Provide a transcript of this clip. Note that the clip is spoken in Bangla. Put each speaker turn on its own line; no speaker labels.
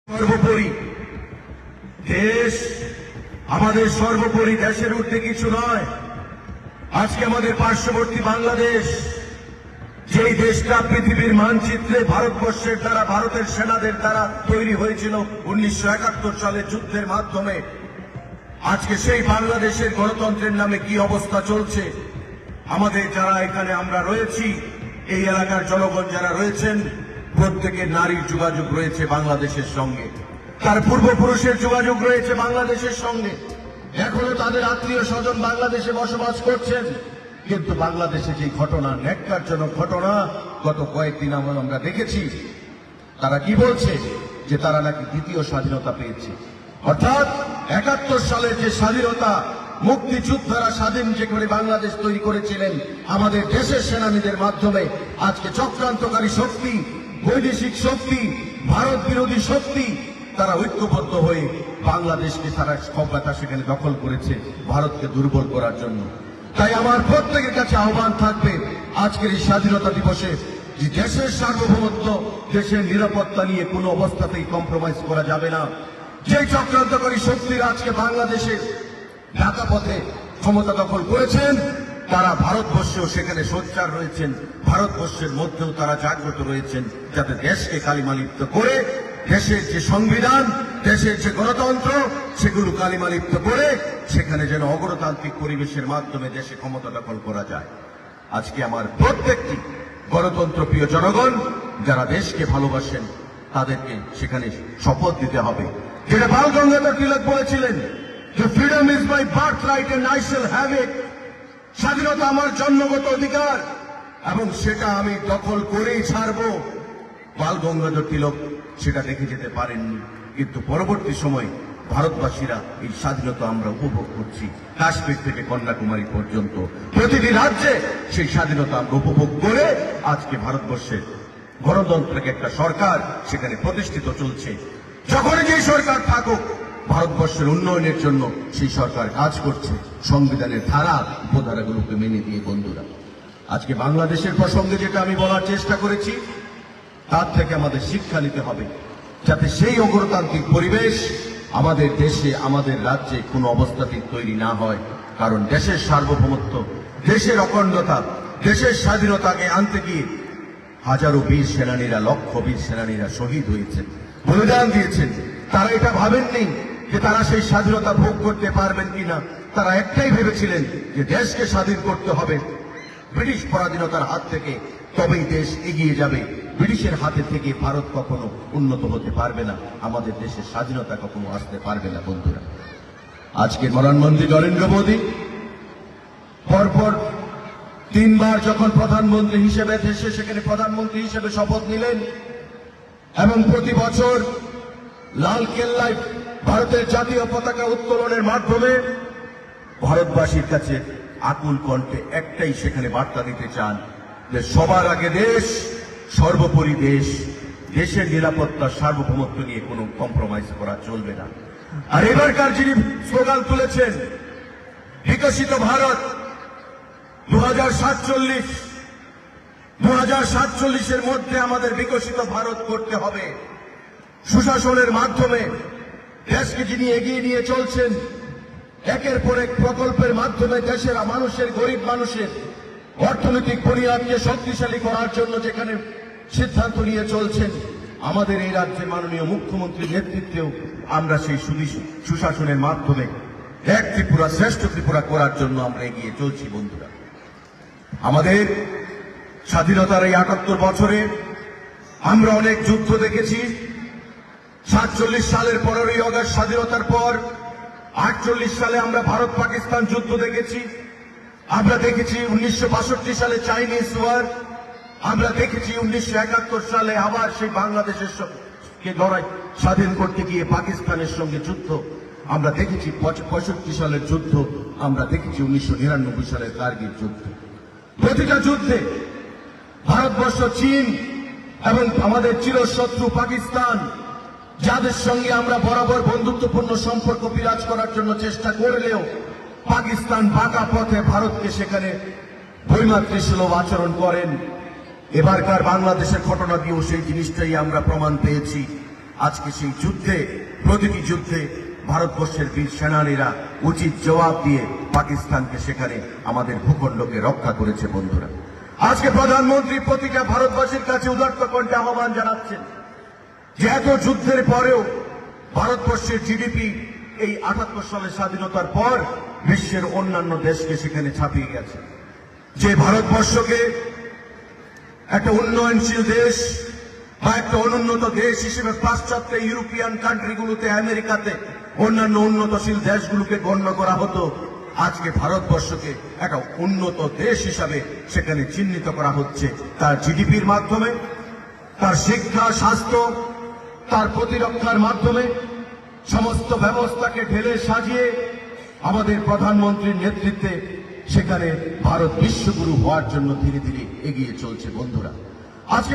সর্বোপরি দেশ, আমাদের সর্বোপরি দেশের ঊর্ধ্বে কিছু নয়। আজকে আমাদের পার্শ্ববর্তী বাংলাদেশ, যেই দেশটা পৃথিবীর মানচিত্রে ভারতবর্ষের দ্বারা, ভারতের সেনাদের দ্বারা তৈরি হয়েছিল 1971 সালের যুদ্ধের মাধ্যমে, আজকে সেই বাংলাদেশের গণতন্ত্রের নামে কি অবস্থা চলছে। আমাদের যারা এখানে আমরা রয়েছি, এই এলাকার জনগণ যারা রয়েছেন, প্রত্যেকের নারীর যোগাযোগ রয়েছে বাংলাদেশের সঙ্গে, তার পূর্বপুরুষের যোগাযোগ রয়েছে বাংলাদেশের সঙ্গে, এখনো তাদের আত্মীয় স্বজন বাংলাদেশে বসবাস করছেন। কিন্তু বাংলাদেশে যে ঘটনা, ন্যাক্কারজনক ঘটনা গত কয়েকদিন আমরা দেখেছি, তারা কি বলছে যে তারা নাকি দ্বিতীয় স্বাধীনতা পেয়েছে। অর্থাৎ 71 সালের যে স্বাধীনতা, মুক্তিযোদ্ধারা স্বাধীন যে করে বাংলাদেশ তৈরি করেছিলেন আমাদের দেশের সেনানীদের মাধ্যমে, আজকে চক্রান্তকারী শক্তি, বৈদেশিক শক্তি, ভারত বিরোধী শক্তি, তারা ঐক্যবদ্ধ হয়ে বাংলাদেশকে তারা ক্ষমতা সেখানে দখল করেছে ভারতকে দুর্বল করার জন্য। তাই আমার প্রত্যেকের কাছে আহ্বান থাকবে আজকের এই স্বাধীনতা দিবসে, যে দেশের সার্বভৌমত্ব, দেশের নিরাপত্তা নিয়ে কোনো অবস্থাতেই কম্প্রোমাইজ করা যাবে না। যে চক্রান্তকারী শক্তির আজকে বাংলাদেশে ঢাকা পথে ক্ষমতা দখল করেছেন, তারা ভারতবর্ষেও সেখানে সোচ্চার রয়েছেন, ভারতবর্ষের মধ্যেও তারা জাগ্রত রয়েছেন, যাতে দেশকে কালিমালিপ্ত করে দেশের যে সংবিধান, দেশের যে গণতন্ত্র, সেগুলো কালিমালিপ্ত করে সেখানে যেন অগণতান্ত্রিক পরিবেশের মাধ্যমে দেশে ক্ষমতা দখল করা যায়। আজকে আমার প্রত্যেকটি গণতন্ত্র প্রিয় জনগণ যারা দেশকে ভালোবাসেন, তাদেরকে সেখানে শপথ দিতে হবে, যেটা বাল গঙ্গাধর তিলক বলেছিলেন, যে freedom is my birth right and I shall have it. স্বাধীনতা আমার জন্মগত অধিকার এবং সেটা আমি দখল করেই ছাড়ব। বাল গঙ্গাধর তিলক সেটা দেখে যেতে পারেননি, কিন্তু পরবর্তী সময় ভারতবাসীরা এই স্বাধীনতা আমরা উপভোগ করছি। কাশ্মীর থেকে কন্যাকুমারী পর্যন্ত প্রতিটি রাজ্যে সেই স্বাধীনতা আমরা উপভোগ করে আজকে ভারতবর্ষের গণতান্ত্রিক একটা সরকার সেখানে প্রতিষ্ঠিত চলছে। যখনই যে সরকার থাকুক, ভারতবর্ষের উন্নয়নের জন্য সেই সরকার কাজ করছে, সংবিধানের ধারা উপধারাগুলোকে মেনে দিয়ে। বন্ধুরা, আজকে বাংলাদেশের প্রসঙ্গে যেটা আমি বলার চেষ্টা করেছি, তার থেকে আমাদের শিক্ষা নিতে হবে, যাতে সেই অগণতান্ত্রিক পরিবেশ আমাদের দেশে, আমাদের রাজ্যে কোনো অবস্থাতেই তৈরি না হয়। কারণ দেশের সার্বভৌমত্ব, দেশের অখণ্ডতা, দেশের স্বাধীনতাকে আনতে গিয়ে হাজারো বীর সেনানীরা, লক্ষ বীর সেনানীরা শহীদ হয়েছেন, বলিদান দিয়েছেন। তারা এটা ভাবেননি যে তারা সেই স্বাধীনতা ভোগ করতে পারবেন কিনা। তারা একটাই ভেবেছিলেন যে দেশকে স্বাধীন করতে হবে ব্রিটিশ পরাধীনতার হাত থেকে, তবেই দেশ এগিয়ে যাবে। ব্রিটিশের হাতে থেকে ভারত কখনো উন্নত হতে পারবে না, আমাদের দেশের স্বাধীনতা কখনো আসতে পারবে না। বন্ধুরা, আজকে প্রধানমন্ত্রী নরেন্দ্র মোদী পরপর 3 বার যখন প্রধানমন্ত্রী হিসেবে দেশে সেখানে প্রধানমন্ত্রী হিসেবে শপথ নিলেন, এবং প্রতি বছর লাল কেল্লায় ভারতের জাতীয় পতাকা উত্তোলনের মাধ্যমে ভারতবাসীর কাছে আকুল কণ্ঠে একটাই সেখানে বার্তা দিতে চান, যে সবার আগে দেশ, সর্বোপরি দেশ, দেশের নিরাপত্তা, সার্বভৌমত্ব নিয়ে কোনো কম্প্রোমাইজ করা চলবে না। আর এবারকার যিনি স্লোগান তুলেছেন, বিকশিত ভারত 2047 মধ্যে আমাদের বিকশিত ভারত করতে হবে। সুশাসনের মাধ্যমে দেশকে যিনি এগিয়ে নিয়ে চলছেন, একের পর এক প্রকল্পের মাধ্যমে দেশের মানুষের, গরিব মানুষের অর্থনৈতিক বুনিয়াদকে শক্তিশালী করার জন্য যেখানে সিদ্ধান্ত নিয়ে চলছেন, আমাদের এই রাজ্যের মাননীয় মুখ্যমন্ত্রীর নেতৃত্বেও আমরা সেই সুশাসনের মাধ্যমে এক ত্রিপুরা, শ্রেষ্ঠ ত্রিপুরা করার জন্য আমরা এগিয়ে চলছি। বন্ধুরা, আমাদের স্বাধীনতার এই 78 বছরে আমরা অনেক যুদ্ধ দেখেছি। 47 সালের 15ই আগস্ট স্বাধীনতার পর 48 সালে আমরা ভারত পাকিস্তান যুদ্ধ দেখেছি। আমরা দেখেছি 1962 সালে চাইনিজ ওয়ার। আমরা দেখেছি 1971 সালে আবার সেই বাংলাদেশের কে লড়াই স্বাধীন করতে গিয়ে পাকিস্তানের সঙ্গে যুদ্ধ। আমরা দেখেছি 65 সালের যুদ্ধ। আমরা দেখেছি 1999 সালের কার্গিল যুদ্ধ। প্রতিটা যুদ্ধে ভারতবর্ষ, চীন এবং আমাদের চিরশত্রু পাকিস্তান, যাদের সঙ্গে আমরা বরাবর বন্ধুত্বপূর্ণ সম্পর্ক বিরাজ করার জন্য চেষ্টা করলেও পাকিস্তান বাঁকা পথে ভারতকে সেখানে বৈমাতৃসুলভ আচরণ করেন। এবারকার বাংলাদেশের ঘটনা দিয়েও সেই জিনিসটাই আমরা প্রমাণ পেয়েছি। আজকে সেই যুদ্ধে, প্রতিটি যুদ্ধে ভারতবর্ষের বীর সেনানীরা উচিত জবাব দিয়ে পাকিস্তানকে সেখানে আমাদের ভূখণ্ডকে রক্ষা করেছে। বন্ধুরা, আজকে প্রধানমন্ত্রী প্রতিটা ভারতবাসীর কাছে উদাত্ত কণ্ঠে আহ্বান জানাচ্ছেন যে এত যুদ্ধের পরেও ভারতবর্ষের জিডিপি এই ৭৮ সালের স্বাধীনতার পর বিশ্বের অন্যান্য দেশকে সেখানে ছাপিয়ে গেছে। যে ভারতবর্ষকে একটা উন্নয়নশীল দেশ বা একটা অনুন্নত দেশ হিসেবে পাশ্চাত্য ইউরোপিয়ান কান্ট্রিগুলোতে, আমেরিকাতে, অন্যান্য উন্নতশীল দেশগুলোকে গণ্য করা হতো, আজকে ভারতবর্ষকে একটা উন্নত দেশ হিসাবে সেখানে চিহ্নিত করা হচ্ছে তার জিডিপির মাধ্যমে, তার শিক্ষা, স্বাস্থ্য, তার প্রতিরক্ষার মাধ্যমে। সমস্ত ব্যবস্থাকে ঢেলে সাজিয়ে আমাদের প্রধানমন্ত্রীর নেতৃত্বে সেখানে ভারত বিশ্বগুরু হওয়ার জন্য ধীরে ধীরে এগিয়ে চলছে। বন্ধুরা, আজকে